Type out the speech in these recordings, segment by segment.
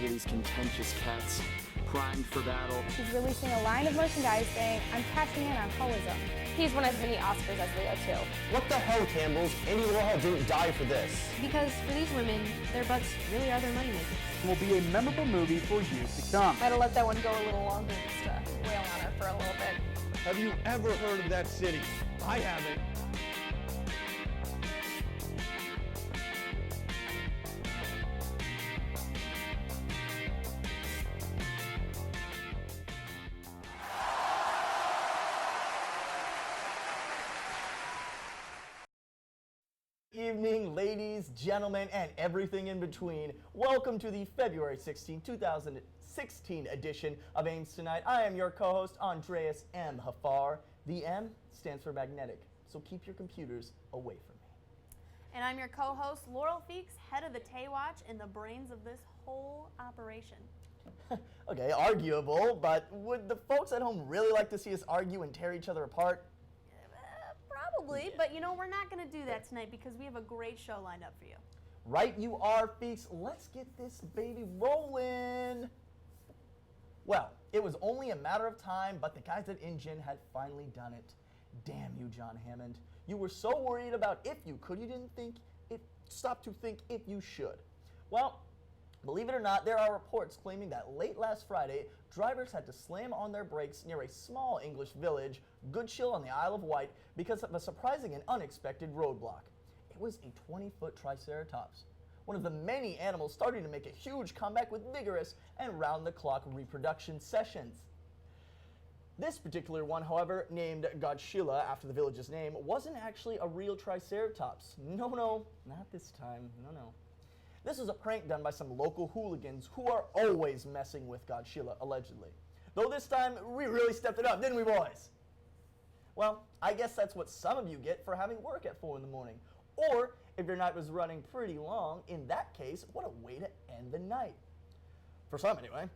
for these contentious pets, primed for battle. He's releasing a line of merchandise saying, I'm cashing in on holism. He's won as many Oscars as Leo, too. What the hell, Campbells? Andy Warhol didn't die for this. Because for these women, their butts really are their moneymakers. It will be a memorable movie for years to come. I'd have let that one go a little longer just to wail on her for a little bit. Have you ever heard of that city? I haven't. Evening, ladies, gentlemen, and everything in between. Welcome to the February 16, 2016 edition of Ames Tonight. I am your co-host, Andreas M. Haffar. The M stands for magnetic, so keep your computers away from me. And I'm your co-host, Laurel Feakes, head of the Tay Watch and the brains of this whole operation. Okay, arguable, but would the folks at home really like to see us argue and tear each other apart? Probably, but you know, we're not going to do that tonight because we have a great show lined up for you. Right you are, Feakes. Let's get this baby rolling. Well, it was only a matter of time, but the guys at InGen had finally done it. Damn you, John Hammond. You were so worried about if you could, you didn't think it, stop to think if you should. Well, believe it or not, there are reports claiming that late last Friday, drivers had to slam on their brakes near a small English village, Goodchill on the Isle of Wight, because of a surprising and unexpected roadblock. It was a 20-foot Triceratops, one of the many animals starting to make a huge comeback with vigorous and round-the-clock reproduction sessions. This particular one, however, named Godzilla after the village's name, wasn't actually a real Triceratops. No, not this time, no. This was a prank done by some local hooligans who are always messing with Godzilla, allegedly. Though this time, we really stepped it up, didn't we, boys? Well, I guess that's what some of you get for having work at 4 in the morning. Or, if your night was running pretty long, in that case, what a way to end the night. For some, anyway.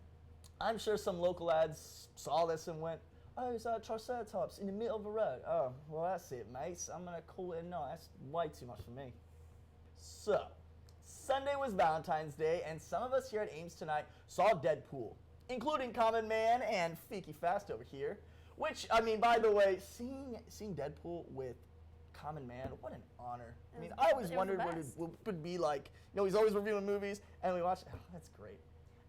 I'm sure some local lads saw this and went, oh, it's a Triceratops in the middle of the road. Oh, well, that's it, mates. I'm going to call it a night. That's way too much for me. So, Sunday was Valentine's Day, and some of us here at Ames Tonight saw Deadpool, including Common Man and Feaky Fast over here. Which, I mean, by the way, seeing Deadpool with Common Man, what an honor. I mean, I always wondered what it would be like. You know, he's always reviewing movies, and we watch, oh, that's great.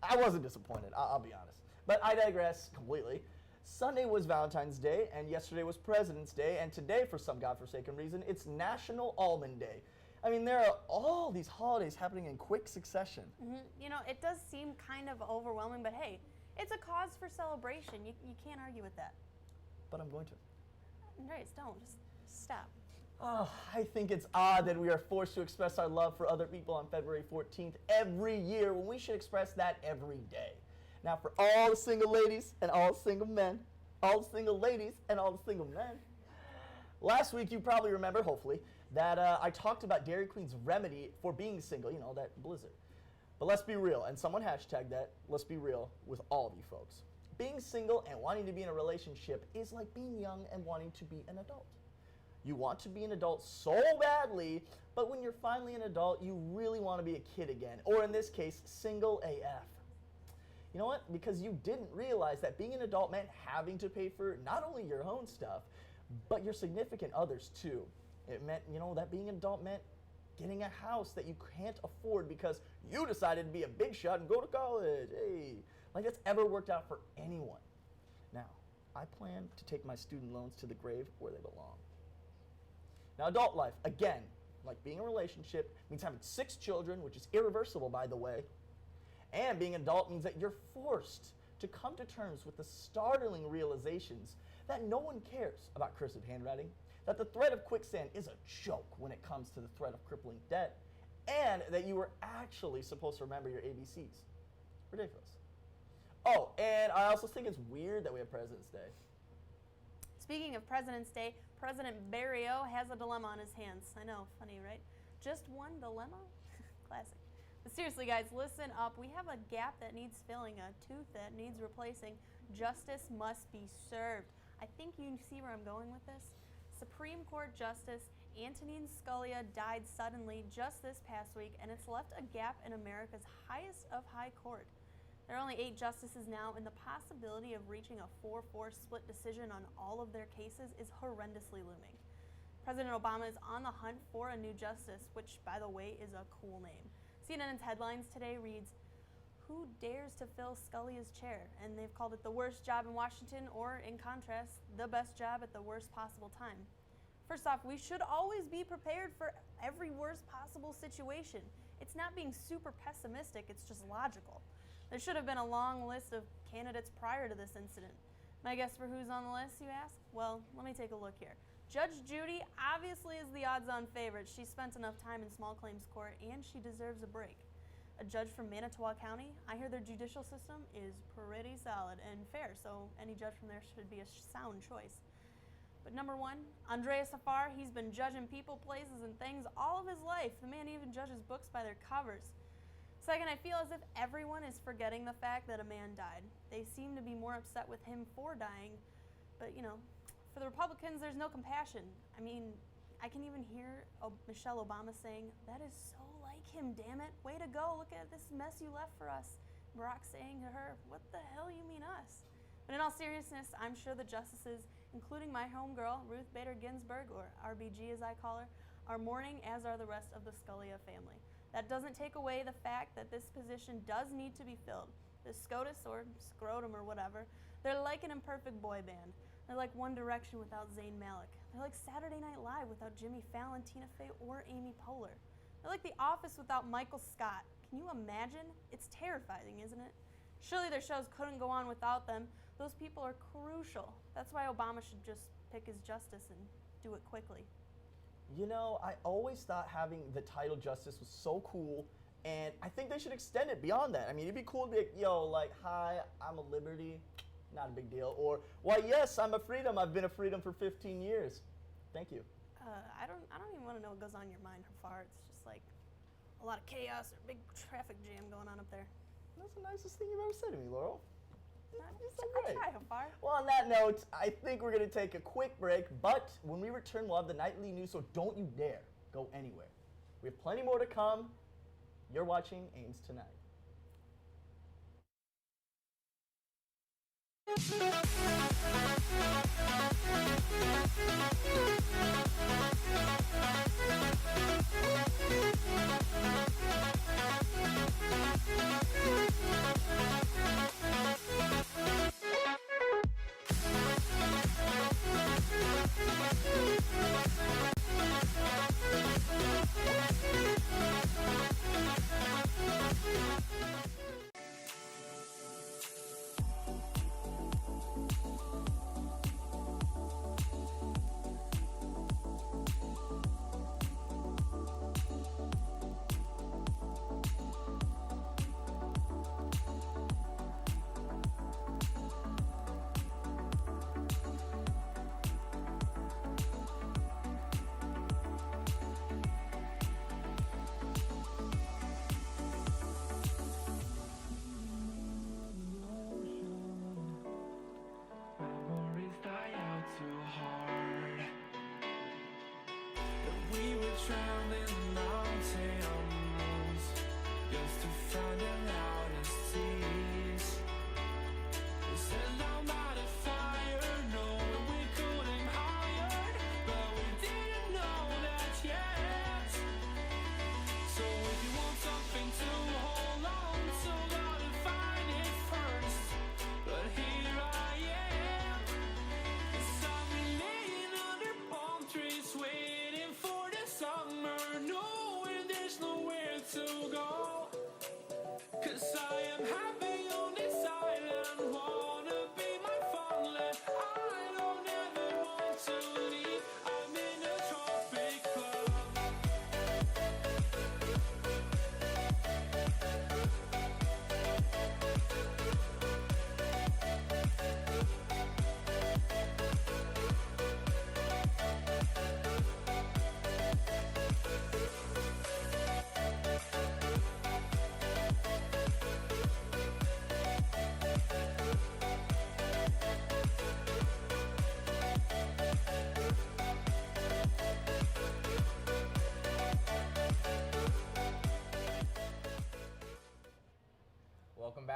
I wasn't disappointed, I'll be honest. But I digress completely. Sunday was Valentine's Day, and yesterday was President's Day, and today, for some godforsaken reason, it's National Almond Day. I mean, there are all these holidays happening in quick succession. Mm-hmm. You know, it does seem kind of overwhelming, but hey, it's a cause for celebration. You can't argue with that. But I'm going to. Andreas, don't. Just stop. Oh, I think it's odd that we are forced to express our love for other people on February 14th every year when we should express that every day. Now, for all the single ladies and all the single men, all the single ladies and all the single men, last week you probably remember, hopefully, that I talked about Dairy Queen's remedy for being single, you know, that blizzard. But let's be real, and someone hashtagged that, let's be real with all of you folks. Being single and wanting to be in a relationship is like being young and wanting to be an adult. You want to be an adult so badly, but when you're finally an adult, you really want to be a kid again, or in this case, single AF. You know what? Because you didn't realize that being an adult meant having to pay for not only your own stuff, but your significant others too. It meant, you know, that being an adult meant getting a house that you can't afford because you decided to be a big shot and go to college. Hey. Like that's ever worked out for anyone. Now, I plan to take my student loans to the grave where they belong. Now, adult life, again, like being in a relationship, means having 6 children, which is irreversible, by the way. And being an adult means that you're forced to come to terms with the startling realizations that no one cares about cursive handwriting, that the threat of quicksand is a joke when it comes to the threat of crippling debt, and that you were actually supposed to remember your ABCs. Ridiculous. Oh, and I also think it's weird that we have President's Day. Speaking of President's Day, President Barrio has a dilemma on his hands. I know, funny, right? Just one dilemma? Classic. But seriously, guys, listen up. We have a gap that needs filling, a tooth that needs replacing. Justice must be served. I think you see where I'm going with this. Supreme Court Justice Antonin Scalia died suddenly just this past week, and it's left a gap in America's highest of high court. There are only 8 justices now, and the possibility of reaching a 4-4 split decision on all of their cases is horrendously looming. President Obama is on the hunt for a new justice, which, by the way, is a cool name. CNN's headlines today reads, "Who dares to fill Scalia's chair?" And they've called it the worst job in Washington, or, in contrast, the best job at the worst possible time. First off, we should always be prepared for every worst possible situation. It's not being super pessimistic, it's just logical. There should have been a long list of candidates prior to this incident. My guess for who's on the list, you ask? Well, let me take a look here. Judge Judy obviously is the odds-on favorite. She spent enough time in small claims court, and she deserves a break. A judge from Manitowoc County, I hear their judicial system is pretty solid and fair, so any judge from there should be a sound choice. But number 1, Andreas Haffar, he's been judging people, places, and things all of his life. The man even judges books by their covers. Second, I feel as if everyone is forgetting the fact that a man died. They seem to be more upset with him for dying, but for the Republicans, there's no compassion. I mean, I can even hear Michelle Obama saying, "That is so like him, damn it. Way to go, look at this mess you left for us." Barack saying to her, "What the hell you mean us?" But in all seriousness, I'm sure the justices, including my homegirl, Ruth Bader Ginsburg, or RBG as I call her, are mourning, as are the rest of the Scalia family. That doesn't take away the fact that this position does need to be filled. The SCOTUS, or scrotum or whatever, they're like an imperfect boy band. They're like One Direction without Zayn Malik. They're like Saturday Night Live without Jimmy Fallon, Tina Fey, or Amy Poehler. They're like The Office without Michael Scott. Can you imagine? It's terrifying, isn't it? Surely their shows couldn't go on without them. Those people are crucial. That's why Obama should just pick his justice and do it quickly. I always thought having the title justice was so cool, and I think they should extend it beyond that. I mean, it'd be cool to be like, "Hi, I'm a liberty, not a big deal," or, "Why, yes, I'm a freedom. I've been a freedom for 15 years. Thank you." I don't even want to know what goes on in your mind, Haffar. It's just like a lot of chaos or big traffic jam going on up there. That's the nicest thing you've ever said to me, Laurel. You're so I great. try, Haffar. Well, on that note, I think we're going to take a quick break, but when we return, we'll have the nightly news, so don't you dare go anywhere. We have plenty more to come. You're watching Ames Tonight.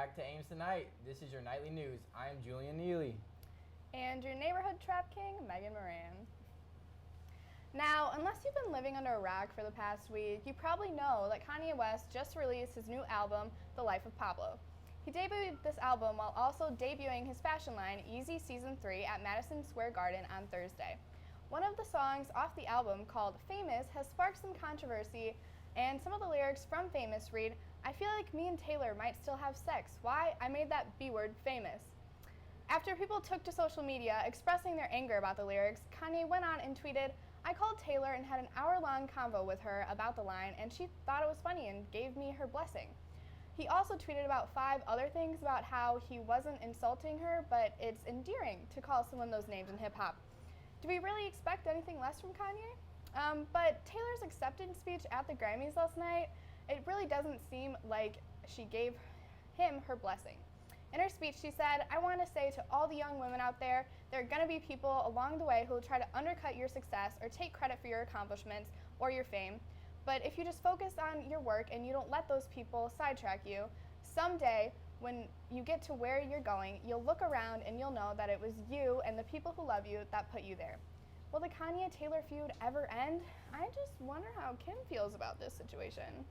back to Ames Tonight. This is your nightly news. I am Julian Neely. And your neighborhood trap king, Megan Moran. Now, unless you've been living under a rock for the past week, you probably know that Kanye West just released his new album, The Life of Pablo. He debuted this album while also debuting his fashion line, Yeezy Season 3, at Madison Square Garden on Thursday. One of the songs off the album, called Famous, has sparked some controversy, and some of the lyrics from Famous read, "I feel like me and Taylor might still have sex. Why? I made that B-word famous." After people took to social media expressing their anger about the lyrics, Kanye went on and tweeted, "I called Taylor and had an hour-long convo with her about the line, and she thought it was funny and gave me her blessing." He also tweeted about 5 other things about how he wasn't insulting her, but it's endearing to call someone those names in hip-hop. Do we really expect anything less from Kanye? But Taylor's acceptance speech at the Grammys last night, it really doesn't seem like she gave him her blessing. In her speech, she said, "I want to say to all the young women out there, there are going to be people along the way who will try to undercut your success or take credit for your accomplishments or your fame. But if you just focus on your work and you don't let those people sidetrack you, someday when you get to where you're going, you'll look around and you'll know that it was you and the people who love you that put you there." Will the Kanye-Taylor feud ever end? I just wonder how Kim feels about this situation.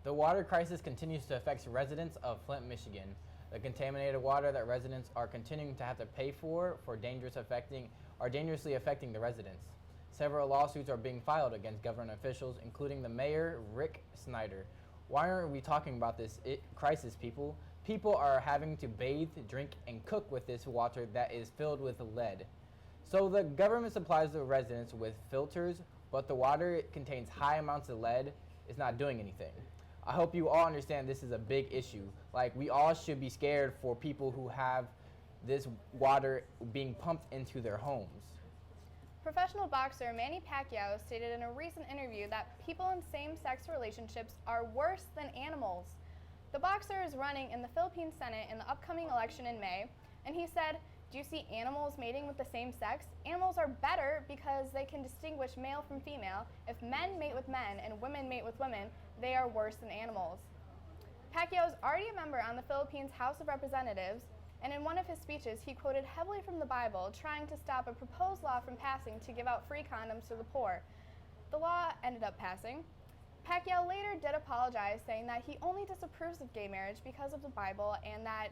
The water crisis continues to affect residents of Flint, Michigan. The contaminated water that residents are continuing to have to pay for dangerously affecting the residents. Several lawsuits are being filed against government officials, including the mayor, Rick Snyder. Why aren't we talking about this crisis, people? People are having to bathe, drink, and cook with this water that is filled with lead. So the government supplies the residents with filters, but the water contains high amounts of lead. It's not doing anything. I hope you all understand this is a big issue. Like, we all should be scared for people who have this water being pumped into their homes. Professional boxer Manny Pacquiao stated in a recent interview that people in same-sex relationships are worse than animals. The boxer is running in the Philippine Senate in the upcoming election in May, and he said, "Do you see animals mating with the same sex? Animals are better because they can distinguish male from female. If men mate with men and women mate with women, they are worse than animals." Pacquiao is already a member on the Philippines House of Representatives, and in one of his speeches, he quoted heavily from the Bible, trying to stop a proposed law from passing to give out free condoms to the poor. The law ended up passing. Pacquiao later did apologize, saying that he only disapproves of gay marriage because of the Bible, and that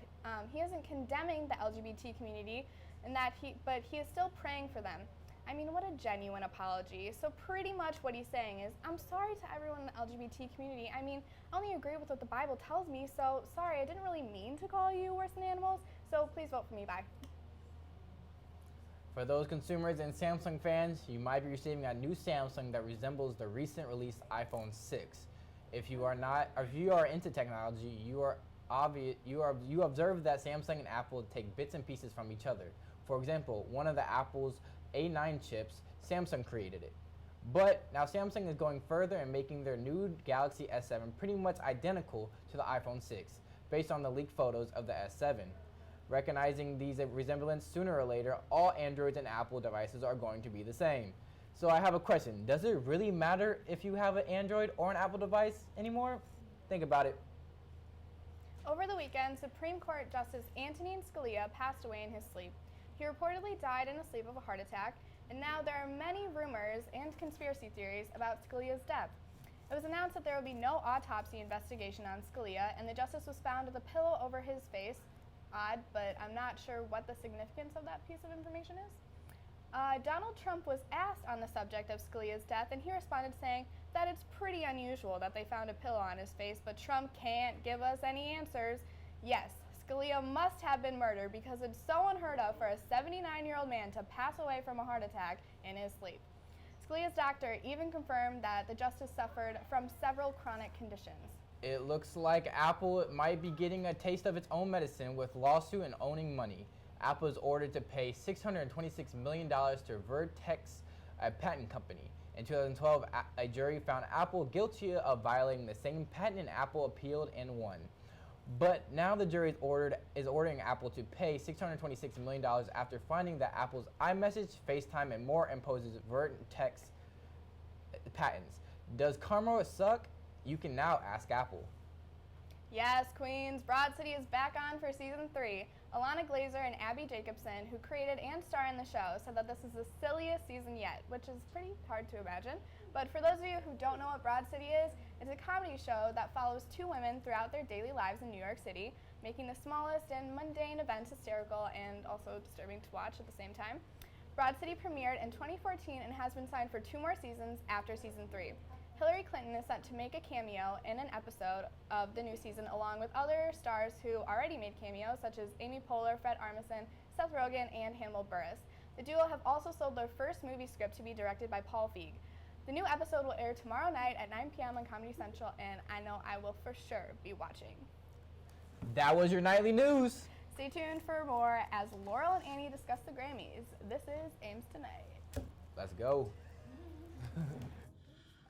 he isn't condemning the LGBT community, and but he is still praying for them. I mean, what a genuine apology. So pretty much what he's saying is, I'm sorry to everyone in the LGBT community. I mean, I only agree with what the Bible tells me, so sorry, I didn't really mean to call you worse than animals, so please vote for me, bye. For those consumers and Samsung fans, you might be receiving a new Samsung that resembles the recent released iPhone 6. If you are into technology, you observe that Samsung and Apple take bits and pieces from each other. For example, one of the Apple's A9 chips, Samsung created it. But now Samsung is going further and making their new Galaxy S7 pretty much identical to the iPhone 6, based on the leaked photos of the S7. Recognizing these resemblance, sooner or later, all Androids and Apple devices are going to be the same. So I have a question. Does it really matter if you have an Android or an Apple device anymore? Think about it. Over the weekend, Supreme Court Justice Antonin Scalia passed away in his sleep. He reportedly died in his sleep of a heart attack, and now there are many rumors and conspiracy theories about Scalia's death. It was announced that there would be no autopsy investigation on Scalia, and the justice was found with a pillow over his face. Odd, but I'm not sure what the significance of that piece of information is. Donald Trump was asked on the subject of Scalia's death, and he responded saying that it's pretty unusual that they found a pillow on his face, but Trump can't give us any answers. Yes, Scalia must have been murdered because it's so unheard of for a 79-year-old man to pass away from a heart attack in his sleep. Scalia's doctor even confirmed that the justice suffered from several chronic conditions. It looks like Apple might be getting a taste of its own medicine with lawsuit and owning money. Apple is ordered to pay $626 million to Vertex, a patent company. In 2012, a jury found Apple guilty of violating the same patent, and Apple appealed and won. But now the jury is ordering Apple to pay $626 million after finding that Apple's iMessage, FaceTime, and more imposes Vertex patents. Does karma suck? You can now ask Apple. Yes, Queens, Broad City is back on for season 3. Alana Glazer and Abby Jacobson, who created and star in the show, said that this is the silliest season yet, which is pretty hard to imagine. But for those of you who don't know what Broad City is, it's a comedy show that follows 2 women throughout their daily lives in New York City, making the smallest and mundane events hysterical and also disturbing to watch at the same time. Broad City premiered in 2014 and has been signed for 2 more seasons after season 3. Hillary Clinton is set to make a cameo in an episode of the new season along with other stars who already made cameos such as Amy Poehler, Fred Armisen, Seth Rogen, and Hannibal Buress. The duo have also sold their first movie script to be directed by Paul Feig. The new episode will air tomorrow night at 9 p.m. on Comedy Central, and I know I will for sure be watching. That was your nightly news. Stay tuned for more as Laurel and Annie discuss the Grammys. This is Ames Tonight. Let's go.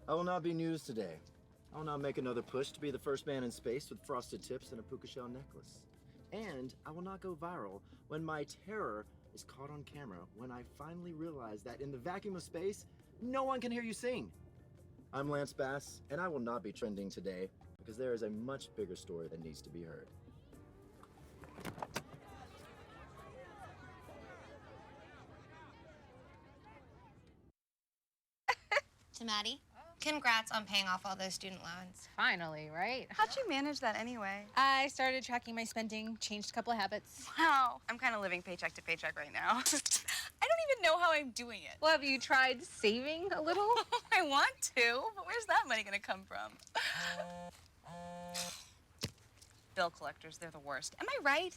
I will not be news today. I will not make another push to be the first man in space with frosted tips and a puka shell necklace. And I will not go viral when my terror is caught on camera when I finally realize that in the vacuum of space, no one can hear you sing. I'm Lance Bass, and I will not be trending today because there is a much bigger story that needs to be heard. To Maddie, congrats on paying off all those student loans. Finally, right? How'd you manage that anyway? I started tracking my spending, changed a couple of habits. Wow, I'm kind of living paycheck to paycheck right now. I don't even know how I'm doing it. Well, have you tried saving a little? I want to, but where's that money gonna come from? Bill collectors, they're the worst. Am I right?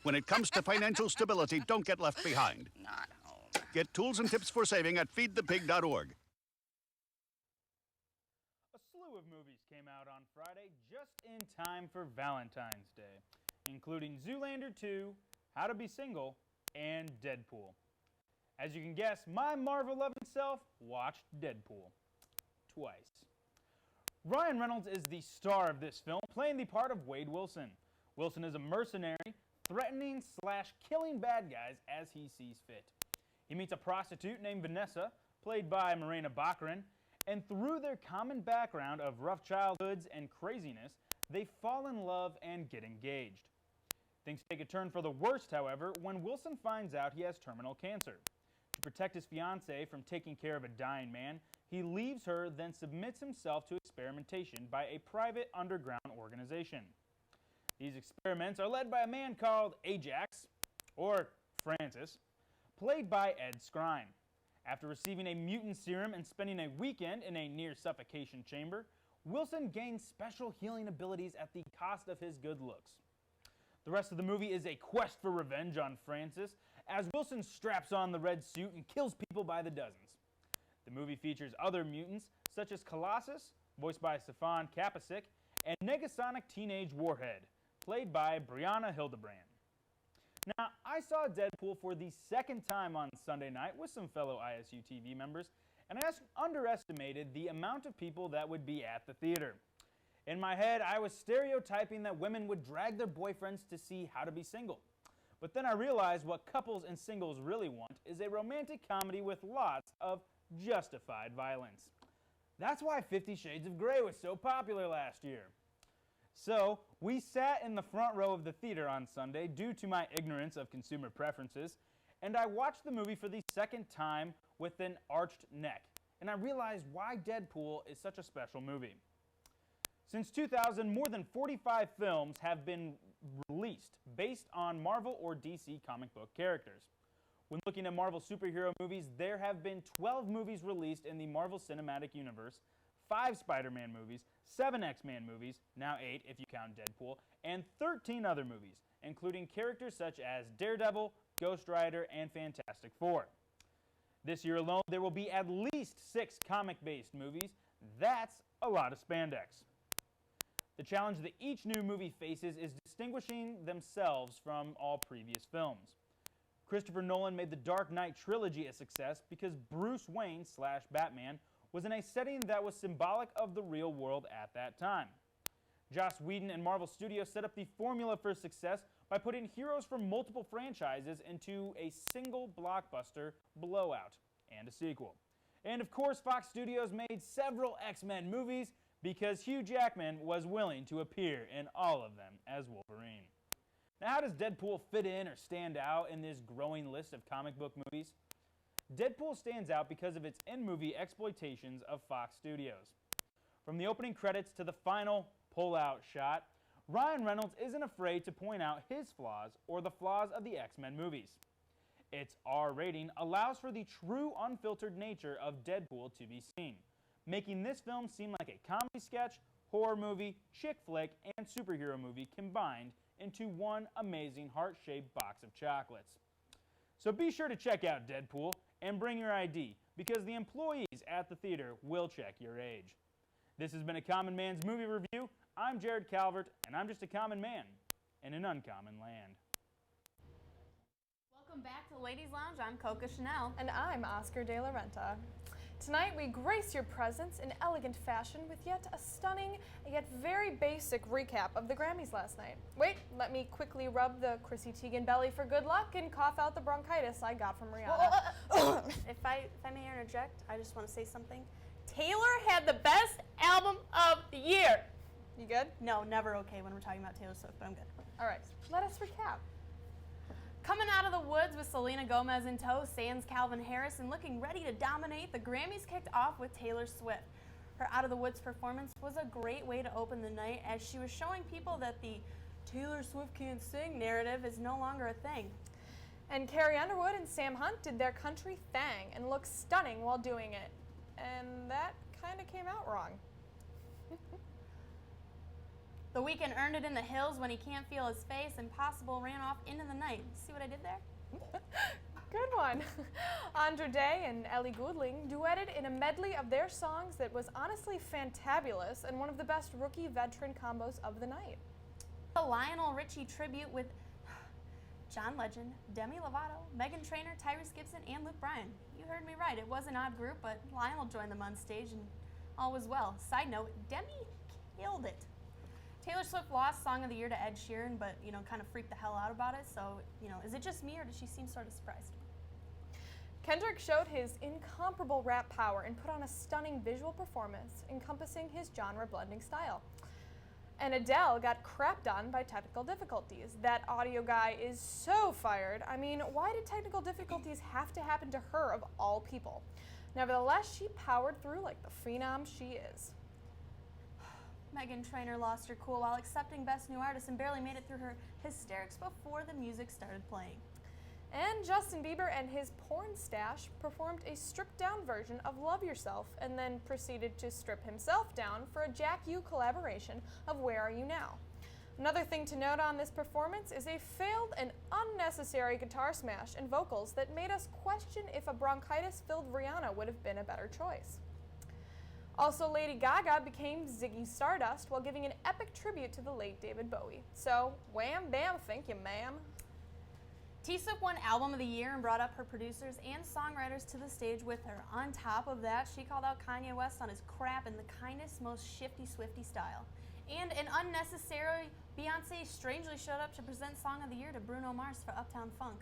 When it comes to financial stability, don't get left behind. Not home. Get tools and tips for saving at feedthepig.org. A slew of movies came out on Friday just in time for Valentine's Day, including Zoolander 2, How to Be Single, and Deadpool. As you can guess, my Marvel-loving self watched Deadpool twice. Ryan Reynolds is the star of this film, playing the part of Wade Wilson. Wilson is a mercenary, threatening/killing bad guys as he sees fit. He meets a prostitute named Vanessa, played by Morena Baccarin, and through their common background of rough childhoods and craziness, they fall in love and get engaged. Things take a turn for the worst, however, when Wilson finds out he has terminal cancer. To protect his fiancée from taking care of a dying man, he leaves her, then submits himself to experimentation by a private underground organization. These experiments are led by a man called Ajax, or Francis, played by Ed Skrein. After receiving a mutant serum and spending a weekend in a near-suffocation chamber, Wilson gains special healing abilities at the cost of his good looks. The rest of the movie is a quest for revenge on Francis, as Wilson straps on the red suit and kills people by the dozens. The movie features other mutants, such as Colossus, voiced by Stefan Kapicic, and Negasonic Teenage Warhead, played by Brianna Hildebrand. Now, I saw Deadpool for the second time on Sunday night with some fellow ISUtv members, and I underestimated the amount of people that would be at the theater. In my head, I was stereotyping that women would drag their boyfriends to see How to Be Single. But then I realized what couples and singles really want is a romantic comedy with lots of justified violence. That's why 50 Shades of Grey was so popular last year. So, we sat in the front row of the theater on Sunday due to my ignorance of consumer preferences, and I watched the movie for the second time with an arched neck, and I realized why Deadpool is such a special movie. Since 2000, more than 45 films have been released based on Marvel or DC comic book characters. When looking at Marvel superhero movies, there have been 12 movies released in the Marvel Cinematic Universe, 5 Spider-Man movies, 7 X-Men movies, now 8 if you count Deadpool, and 13 other movies, including characters such as Daredevil, Ghost Rider, and Fantastic Four. This year alone, there will be at least 6 comic-based movies. That's a lot of spandex. The challenge that each new movie faces is distinguishing themselves from all previous films. Christopher Nolan made the Dark Knight trilogy a success because Bruce Wayne / Batman was in a setting that was symbolic of the real world at that time. Joss Whedon and Marvel Studios set up the formula for success by putting heroes from multiple franchises into a single blockbuster blowout and a sequel. And of course, Fox Studios made several X-Men movies because Hugh Jackman was willing to appear in all of them as Wolverine. Now, how does Deadpool fit in or stand out in this growing list of comic book movies? Deadpool stands out because of its in-movie exploitations of Fox Studios. From the opening credits to the final pull-out shot, Ryan Reynolds isn't afraid to point out his flaws or the flaws of the X-Men movies. Its R rating allows for the true unfiltered nature of Deadpool to be seen, making this film seem like a comedy sketch, horror movie, chick flick, and superhero movie combined into one amazing heart-shaped box of chocolates. So be sure to check out Deadpool and bring your ID, because the employees at the theater will check your age. This has been a Common Man's Movie Review. I'm Jared Calvert, and I'm just a common man in an uncommon land. Welcome back to Ladies Lounge. I'm Coca Chanel. And I'm Oscar De La Renta. Tonight we grace your presence in elegant fashion with yet a stunning, yet very basic recap of the Grammys last night. Wait, let me quickly rub the Chrissy Teigen belly for good luck and cough out the bronchitis I got from Rihanna. If I may interject, I just want to say something. Taylor had the best album of the year. You good? No, never okay when we're talking about Taylor Swift, but I'm good. All right, let us recap. Coming out of the woods with Selena Gomez in tow, sans Calvin Harris, and looking ready to dominate, the Grammys kicked off with Taylor Swift. Her Out of the Woods performance was a great way to open the night, as she was showing people that the Taylor Swift can't sing narrative is no longer a thing. And Carrie Underwood and Sam Hunt did their country thing and looked stunning while doing it. And that kind of came out wrong. The Weeknd earned it in the hills when he can't feel his face, and Possible ran off into the night. See what I did there? Good one. Andra Day and Ellie Goulding duetted in a medley of their songs that was honestly fantabulous and one of the best rookie-veteran combos of the night. The Lionel Richie tribute with John Legend, Demi Lovato, Meghan Trainor, Tyrese Gibson, and Luke Bryan. You heard me right. It was an odd group, but Lionel joined them on stage and all was well. Side note, Demi killed it. Taylor Swift lost Song of the Year to Ed Sheeran, but, kind of freaked the hell out about it. So, is it just me or does she seem sort of surprised? Kendrick showed his incomparable rap power and put on a stunning visual performance encompassing his genre-blending style. And Adele got crapped on by technical difficulties. That audio guy is so fired. I mean, why did technical difficulties have to happen to her of all people? Nevertheless, she powered through like the phenom she is. Meghan Trainor lost her cool while accepting Best New Artist and barely made it through her hysterics before the music started playing. And Justin Bieber and his porn stash performed a stripped-down version of Love Yourself and then proceeded to strip himself down for a Jack U collaboration of Where Are You Now? Another thing to note on this performance is a failed and unnecessary guitar smash and vocals that made us question if a bronchitis-filled Rihanna would have been a better choice. Also, Lady Gaga became Ziggy Stardust while giving an epic tribute to the late David Bowie. So, wham bam, thank you, ma'am. T-Swift won Album of the Year and brought up her producers and songwriters to the stage with her. On top of that, she called out Kanye West on his crap in the kindest, most shifty Swifty style. And an unnecessary Beyonce strangely showed up to present Song of the Year to Bruno Mars for Uptown Funk.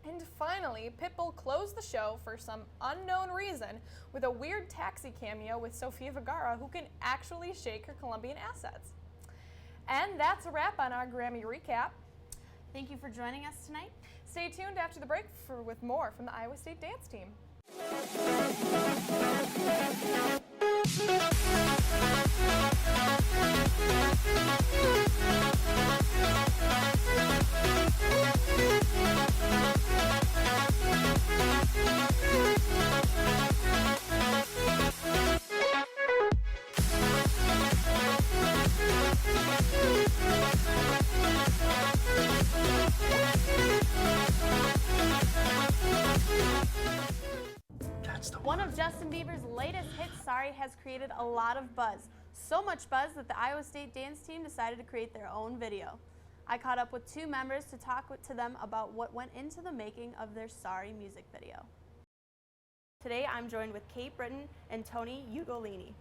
And finally, Pitbull closed the show for some unknown reason with a weird taxi cameo with Sofia Vergara, who can actually shake her Colombian assets. And that's a wrap on our Grammy recap. Thank you for joining us tonight. Stay tuned after the break with more from the Iowa State dance team. One of Justin Bieber's latest hits, Sorry, has created a lot of buzz. So much buzz that the Iowa State dance team decided to create their own video. I caught up with two members to talk to them about what went into the making of their Sorry music video. Today I'm joined with Kate Britten and Toni Ugolini.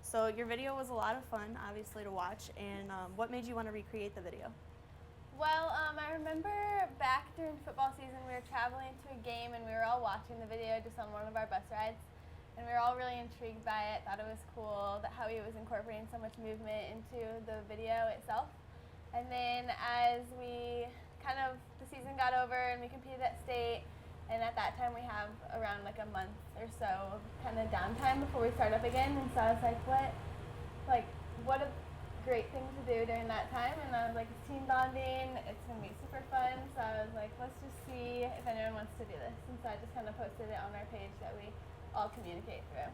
So your video was a lot of fun, obviously, to watch, and what made you want to recreate the video? Well, I remember back during football season we were traveling to a game and we were all watching the video just on one of our bus rides, and we were all really intrigued by it, thought it was cool, that how he was incorporating so much movement into the video itself. And then as we the season got over and we competed at state, and at that time we have around like a month or so of kind of downtime before we start up again. And so I was like, what a great thing to do during that time. And I was like, it's team bonding, it's gonna be super fun. So I was like, let's just see if anyone wants to do this. And so I just kind of posted it on our page that we all communicate through.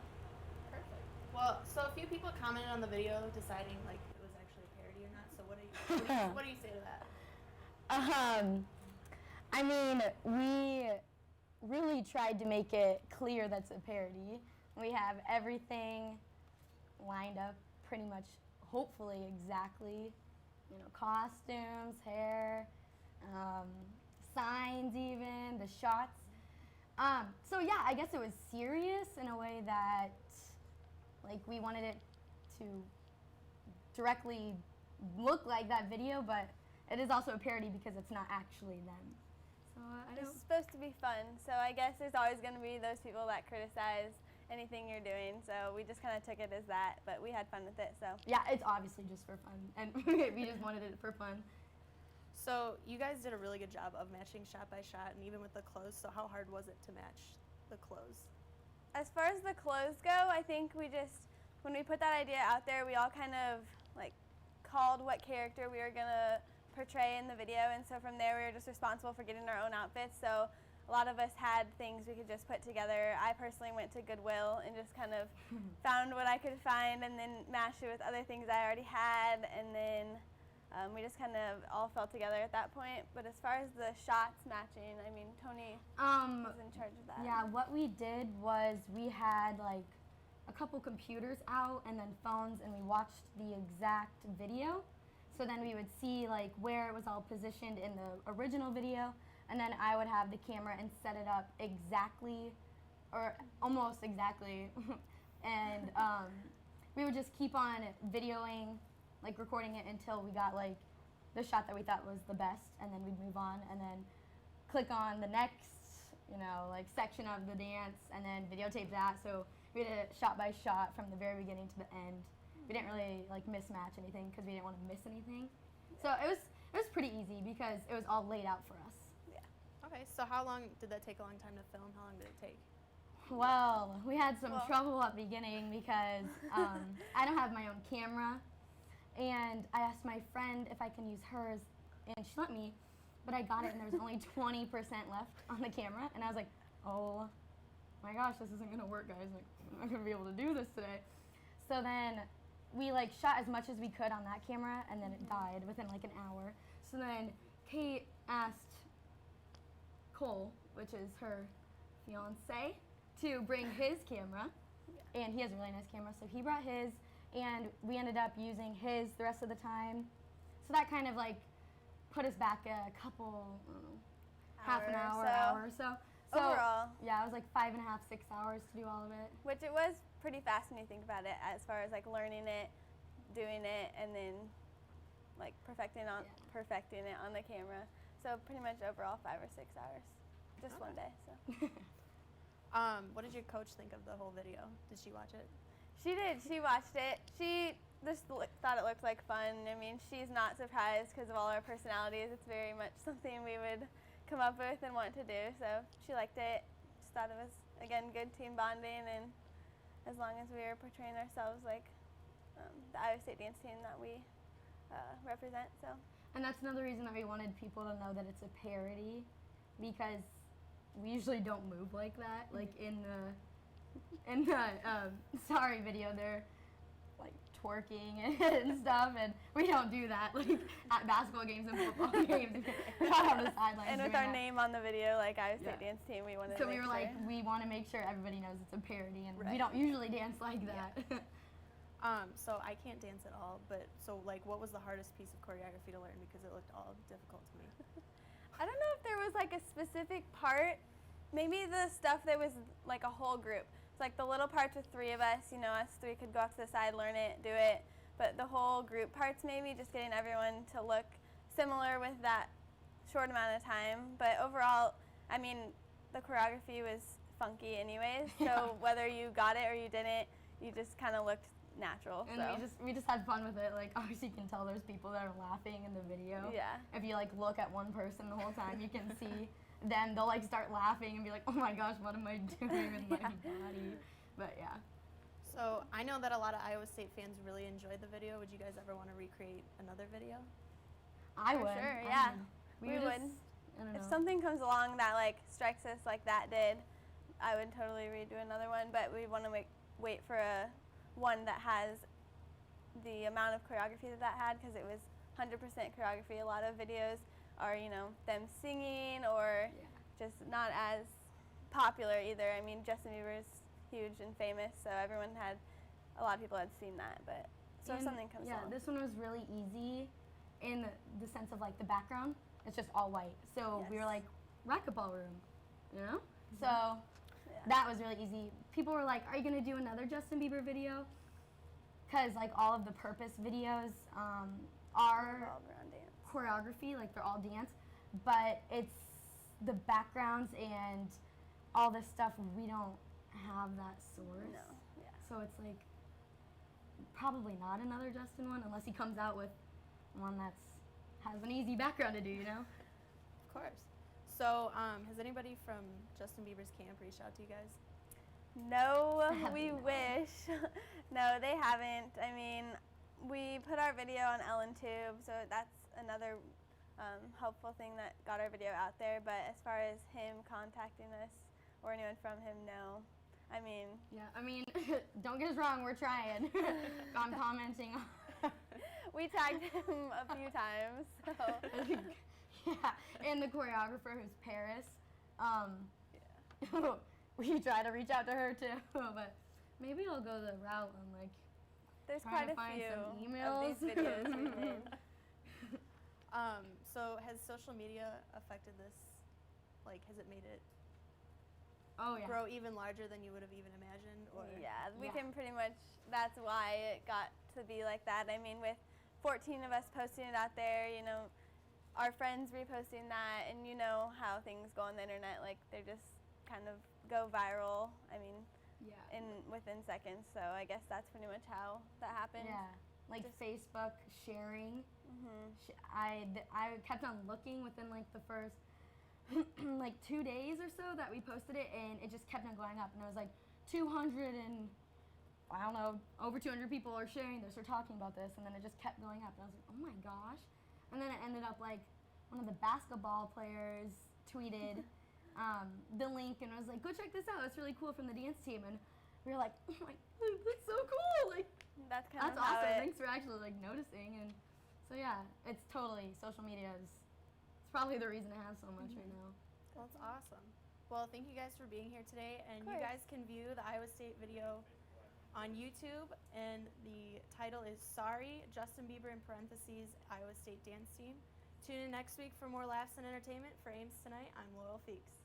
Perfect. Well, so a few people commented on the video deciding like it was actually a parody or not. So what do you say to that? I mean, we really tried to make it clear that's a parody. We have everything lined up pretty much, hopefully exactly, costumes, hair, signs even, the shots. So yeah, I guess it was serious in a way that, like, we wanted it to directly look like that video, but it is also a parody because it's not actually them. So It's supposed to be fun, so I guess there's always going to be those people that criticize anything you're doing, so we just kind of took it as that, but we had fun with it, so. Yeah, it's obviously just for fun, and we just wanted it for fun. So you guys did a really good job of matching shot by shot, and even with the clothes, so how hard was it to match the clothes? As far as the clothes go, I think we just, when we put that idea out there, we all kind of like called what character we were going to portray in the video, and so from there we were just responsible for getting our own outfits. So a lot of us had things we could just put together. I personally went to Goodwill and just kind of found what I could find and then mashed it with other things I already had, and then we just kind of all fell together at that point. But as far as the shots matching, I mean, Toni was in charge of that. Yeah, what we did was we had like a couple computers out and then phones, and we watched the exact video. So then we would see like where it was all positioned in the original video, and then I would have the camera and set it up exactly, or almost exactly, and we would just keep on videoing, like recording it until we got like the shot that we thought was the best, and then we'd move on and then click on the next, like section of the dance, and then videotape that. So we did it shot by shot from the very beginning to the end. We didn't really like mismatch anything because we didn't want to miss anything. So it was pretty easy because it was all laid out for us. Yeah. Okay, so how long did that take? A long time to film? How long did it take? Well, we had some trouble at the beginning because I don't have my own camera, and I asked my friend if I can use hers, and she let me, but I got it and there was only 20% left on the camera, and I was like, oh my gosh, this isn't gonna work, guys. Like, I'm not gonna be able to do this today. So then we like shot as much as we could on that camera, and then it died within like an hour. So then Kate asked Cole, which is her fiance, to bring his camera, and he has a really nice camera, so he brought his, and we ended up using his the rest of the time. So that kind of like put us back a couple, half an hour or so. So overall, yeah, it was like 5.5, 6 hours to do all of it. Which it was pretty fast when you think about it, as far as like learning it, doing it, and then like perfecting it on the camera. So pretty much overall 5 or 6 hours, just one day. So. What did your coach think of the whole video? Did she watch it? She did. She watched it. She just thought it looked like fun. I mean, she's not surprised because of all our personalities. It's very much something we would come up with and want to do. So she liked it. Just thought it was, again, good team bonding, and as long as we were portraying ourselves like the Iowa State dance team that we represent. So. And that's another reason that we wanted people to know that it's a parody, because we usually don't move like that. Like in the Sorry video, they're like twerking and stuff, and we don't do that. Like at basketball games and football games, we're not on the sidelines. And with our name on the video, like Iowa State dance team, we wanted. So we were like, we want to make sure everybody knows it's a parody, and we don't usually dance like that. So I can't dance at all, but so like, what was the hardest piece of choreography to learn, because it looked all difficult to me? I don't know if there was like a specific part. Maybe the stuff that was like a whole group. It's like the little parts with 3 of us, us 3 could go off to the side, learn it, do it. But the whole group parts, maybe just getting everyone to look similar with that short amount of time. But overall, I mean, the choreography was funky anyways. So whether you got it or you didn't, you just kind of looked natural. And so. we just had fun with it. Like, obviously you can tell there's people that are laughing in the video. Yeah. If you like look at one person the whole time, you can see them. They'll like start laughing and be like, oh my gosh, what am I doing with my body? But yeah. So I know that a lot of Iowa State fans really enjoyed the video. Would you guys ever want to recreate another video? I For would. sure, yeah. We would. I don't If know. something comes along that like strikes us like that did, I would totally redo another one. But we want to wait for one that has the amount of choreography that had, because it was 100% choreography. A lot of videos are, you know, them singing or just not as popular either. I mean, Justin Bieber is huge and famous, so a lot of people had seen that. But so if something comes along. Yeah, this one was really easy in the sense of like the background. It's just all white. So we were like, racquetball room, you know? So that was really easy. People were like, are you gonna do another Justin Bieber video? Because like all of the Purpose videos are choreography, like they're all dance, but it's the backgrounds and all this stuff, we don't have that source. No, yeah. So it's like, probably not another Justin one, unless he comes out with one that's has an easy background to do, you know? Of course. So has anybody from Justin Bieber's camp reached out to you guys? No, we wish. No, they haven't. I mean, we put our video on EllenTube, so that's another helpful thing that got our video out there. But as far as him contacting us or anyone from him, no. I mean, don't get us wrong, we're trying. I'm commenting. We tagged him a few times. So. Yeah, and the choreographer who's Paris. We try to reach out to her too, but maybe I'll go the route and like. There's trying quite to find a few some emails. of these videos we did. So has social media affected this? Like, has it made it grow even larger than you would have even imagined? Or Yeah, we can pretty much, that's why it got to be like that. I mean, with 14 of us posting it out there, you know, our friends reposting that, and you know how things go on the internet, like they just kind of go viral, I mean, within seconds. So I guess that's pretty much how that happened. Yeah, like just Facebook sharing. I kept on looking within like the first like 2 days or so that we posted it, and it just kept on going up, and it was like 200 and I don't know, over 200 people are sharing this or talking about this, and then it just kept going up, and I was like, oh my gosh. And then it ended up like one of the basketball players tweeted the link and was like, go check this out, it's really cool, from the dance team. And we were like, oh my God, that's so cool. Like, that's kind of awesome. how Thanks for actually like noticing. And so yeah, it's totally, social media is, it's probably the reason it has so much right now. Well, that's awesome. Well, thank you guys for being here today, and you guys can view the Iowa State video on YouTube, and the title is Sorry, Justin Bieber in parentheses, Iowa State Dance Team. Tune in next week for more laughs and entertainment. For Ames Tonight, I'm Laurel Feakes.